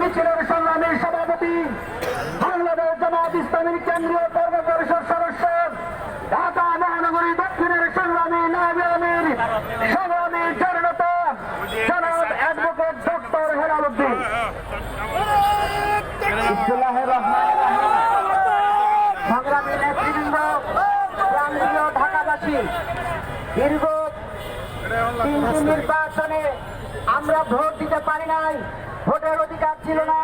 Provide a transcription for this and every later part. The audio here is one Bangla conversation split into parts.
মিছিলের সংগ্রামী সভাপতি, বাংলাদেশ জামাত ইসলামীর কেন্দ্রীয় কর্ম পরিষদ সদস্য, ঢাকা মহানগরী দক্ষিণের সংগ্রামী নায়েবে আমির, সংগ্রামী জননেতা জনাব অ্যাডভোকেট ডক্টর হেলাল উদ্দিন। বিসমিল্লাহির রহমানির রহিম। সংগ্রামী নেতৃবৃন্দ, প্রান্তীয় ঢাকাবাসী, দীর্ঘ 3টি নির্বাচনে আমরা ভোট দিতে পারি নাই। ভোটের অধিকার ছিল না,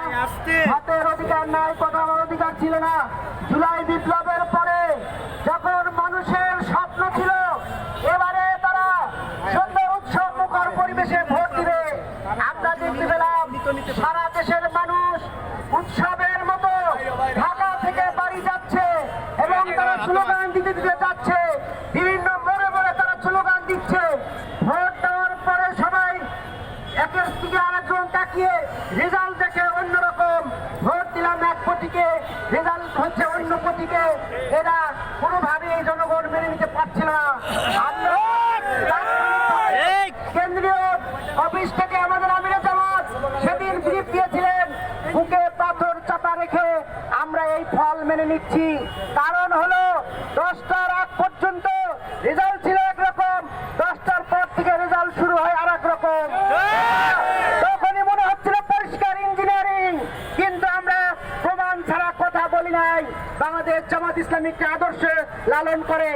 হাতের অধিকার নাই, কথা বলার অধিকার ছিল না। জুলাই বিপ্লবের পরে যখন মানুষের স্বপ্ন ছিল এবারে তারা সুন্দর উৎসব মুখর পরিবেশে ভোট দিবে, আমরা দেখতে পেলাম সারা দেশের মানুষ উৎসবের মতো ঢাকা থেকে বাড়ি যাচ্ছে এবং তারা স্লোগান দিতে দিতে যাচ্ছে, বিভিন্ন মোড়ে মোড়ে তারা স্লোগান দিচ্ছে। ভোট দেওয়ার পরে সবাই একের দিকে আরেকজন তাকিয়ে রেজাল্ট দেখে অন্যরকম, ভোট দিলাম এক প্রতীকে, রেজাল্ট হচ্ছে অন্য প্রতীকে। এরা কোনোভাবেই জনগণ মেনে নিতে পারছিল না। কেন্দ্রীয় অফিস থেকে আমাদের আমিরে জামাত সেদিন ব্রিফ দিয়েছিলেন, বুকে পাথর চাপা রেখে আমরা এই ফল মেনে নিচ্ছি। কারণ হলো 10টার আগ পর্যন্ত রেজাল্ট ছিল একরকম, 10টার পর থেকে রেজাল্ট শুরু হয় আর এক রকম। তখনই মনে হচ্ছিল পরিষ্কার ইঞ্জিনিয়ারিং, কিন্তু আমরা প্রমাণ ছাড়া কথা বলি নাই। বাংলাদেশ জামাত ইসলামীকে আদর্শ লালন করে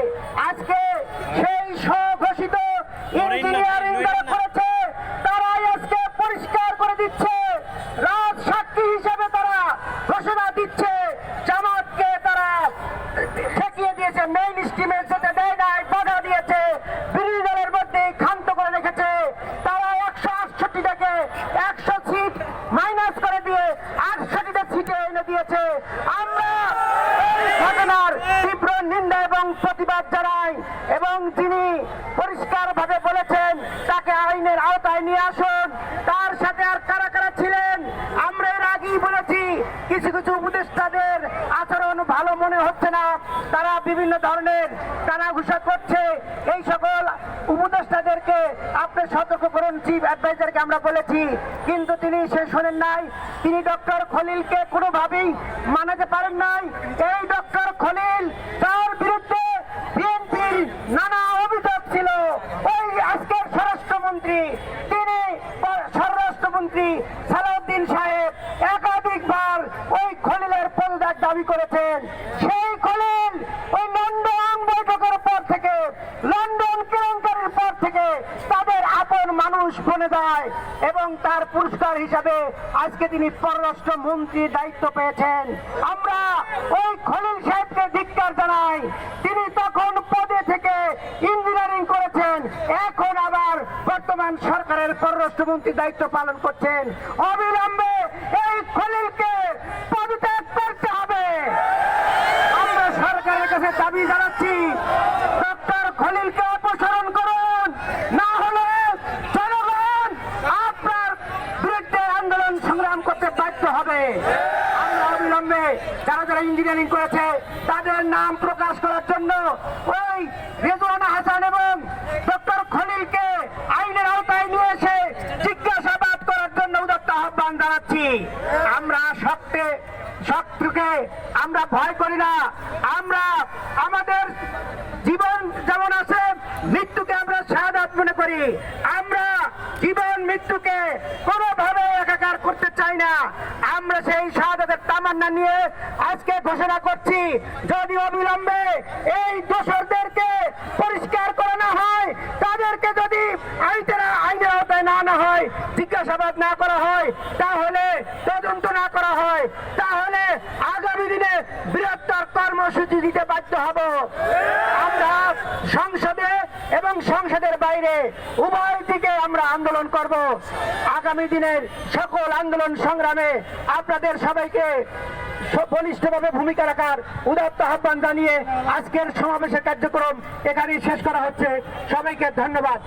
আজকে সেই স্বঘোষিত ইঞ্জিনিয়ারিং যারা করেছে তারাই আজকে পরিষ্কার করে দিচ্ছে, রাজ সাক্ষী হিসেবে তারা ঘোষণা দিচ্ছে। জামাতকে তারা ঠেকিয়ে দিয়েছে, মেইন স্ট্রিমে যেতে দেয় নাই, বাধা দিয়েছে, বিরোধী দলের মধ্যে ক্ষান্ত করে রেখেছে। তারা 168 থেকে 100 সিট মাইনাস করে দিয়ে 68টা সিটে এনে দিয়েছে। আমরা এই ঘটনার তীব্র নিন্দা এবং প্রতিবাদ জানাই এবং যিনি পরিষ্কার ভাবে বলেছেন তাকে আইনের আওতায় নিয়ে আসুন। তার সাথে আর কারা কারা ছিলেন আমরা এর আগেই বলেছি। কিছু কিছু উপদেষ্টাদের আচরণ ভালো মনে হচ্ছে না, তারা বিভিন্ন ধরনের কানাঘুষা করছে। এই সকল উপদেষ্টাদেরকে আপনি সতর্ক করুন, চিফ অ্যাডভাইজারকে আমরা বলেছি, কিন্তু তিনি সে শোনেন নাই। তিনি ডক্টর খলিলকে কোনোভাবেই মানাতে পারেন নাই। এই ডক্টর খলিল তার বিরুদ্ধে বিএনপির নানা অভিযোগ ছিল। ওই আজকের স্বরাষ্ট্রমন্ত্রী, তিনি স্বরাষ্ট্রমন্ত্রী সালাউদ্দিন সাহেব একাধিকবার ওই খলিলের পদত্যাগ দাবি করেছেন। সেই খলিল ওই লন্ডন বৈঠকের পর থেকে, লন্ডন কেলেঙ্কারির পর থেকে তাদের আপন মানুষ বনে যায় এবং তার পুরস্কার হিসাবে আজকে তিনি পররাষ্ট্র মন্ত্রীর দায়িত্ব পেয়েছেন। আমরা ওই খলিল সাহেবকে ধিক্কার জানাই। তিনি তখন পদে থেকে ইঞ্জিনিয়ারিং করেছেন, এখন আবার বর্তমান সরকারের পররাষ্ট্রমন্ত্রীর দায়িত্ব পালন করছেন। অবিলম্বে এই খলিলকে পদত্যাগ করতে হবে। আমরা সরকারের কাছে দাবি জানাচ্ছি, ডক্টর খলিলকে অপসারণ করুন, না হলে জনগণ আপনার বিরুদ্ধে আন্দোলন সংগ্রাম করতে বাধ্য হবে। আমরা অবিলম্বে যারা যারা ইঞ্জিনিয়ারিং করেছে তাদের নাম প্রকাশ করার জন্য ওই রেজওয়ানা হাসান এবং ডক্টর খলিলকে আইনের আওতায় নিয়ে এসে জিজ্ঞাসাবাদ করার জন্য উদাত্ত আহ্বান জানাচ্ছি। আমরা শত্রুকে আমরা ভয় করি না। আমরা আমাদের জীবন যেমন আছে, মৃত্যুকে আমরা শাহাদাত মনে করি। আমরা জীবন মৃত্যুকে কোনোভাবে একাকার করতে চাই না। আমরা সেই শাহাদাতের তামান্না নিয়ে আজকে ঘোষণা করছি, যদি অবিলম্বে এই দোষরদেরকে পরিষ্কার করানো হয়, তাদেরকে যদি আইনের আওতায় না আনা হয়, জিজ্ঞাসাবাদ না করা হয়, তাহলে তদন্ত না করা হয়, তাহলে আগামী দিনে বৃহত্তর কর্মসূচি দিতে বাধ্য হব। আমরা সংসদে এবং সংসদের বাইরে উভয় দিকে আমরা আন্দোলন করব। আগামী দিনের সকল আন্দোলন সংগ্রামে আপনাদের সবাইকে বলিষ্ঠভাবে ভূমিকা রাখার উদাত্ত আহ্বান জানিয়ে আজকের সমাবেশের কার্যক্রম এখানেই শেষ করা হচ্ছে। সবাইকে ধন্যবাদ।